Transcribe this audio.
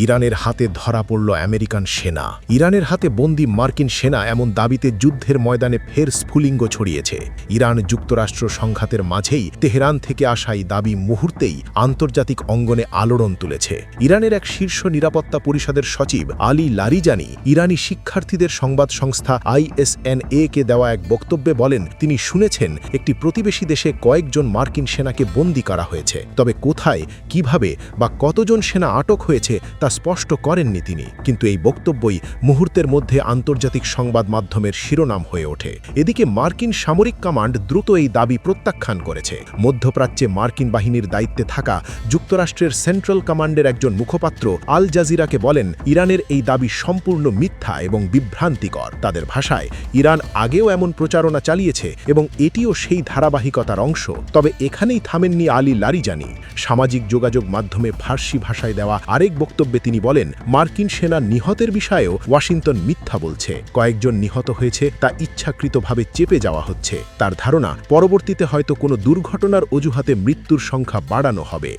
ইরানের হাতে ধরা পড়ল আমেরিকান সেনা। ইরানের হাতে বন্দী মার্কিন সেনা এমন দাবিতে যুদ্ধের ময়দানে ফের স্ফুলিঙ্গ ছড়িয়েছে। ইরান যুক্তরাষ্ট্র সংঘাতের মাঝেই তেহরান থেকে আসা এই দাবি মুহূর্তেই আন্তর্জাতিক অঙ্গনে আলোড়ন তুলেছে। ইরানের এক শীর্ষ নিরাপত্তা পরিষদের সচিব আলী লারিজানি ইরানি শিক্ষার্থীদের সংবাদ সংস্থা ISNA-কে দেওয়া এক বক্তব্যে বলেন, তিনি শুনেছেন একটি প্রতিবেশী দেশে কয়েকজন মার্কিন সেনাকে বন্দী করা হয়েছে, তবে কোথায়, কিভাবে বা কতজন সেনা আটক হয়েছে তা স্পষ্ট করেননি তিনি। কিন্তু এই বক্তব্যই মুহূর্তের মধ্যে আন্তর্জাতিক সংবাদ মাধ্যমের শিরোনাম হয়ে ওঠে। এদিকে মার্কিন সামরিক কমান্ড দ্রুত এই দাবি প্রত্যাখ্যান করেছে। মধ্যপ্রাচ্যে মার্কিন বাহিনীর দায়িত্বে থাকা যুক্তরাষ্ট্রের সেন্ট্রাল কমান্ডের একজন মুখপাত্র আল জাজিরাকে বলেন, ইরানের এই দাবি সম্পূর্ণ মিথ্যা এবং বিভ্রান্তিকর। তাদের ভাষায়, ইরান আগেও এমন প্রচারণা চালিয়েছে এবং এটিও সেই ধারাবাহিকতার অংশ। তবে এখানেই থামেননি আলী লারিজানি। সামাজিক যোগাযোগ মাধ্যমে ফার্সি ভাষায় দেওয়া আরেক বক্তব্যে তিনি বলেন, মার্কিন সেনা নিহতের বিষয়েও ওয়াশিংটন মিথ্যা বলছে। কয়েকজন নিহত হয়েছে তা ইচ্ছাকৃতভাবে চেপে যাওয়া হচ্ছে। তার ধারণা, পরবর্তীতে হয়তো কোনো দুর্ঘটনার অজুহাতে মৃত্যুর সংখ্যা বাড়ানো হবে।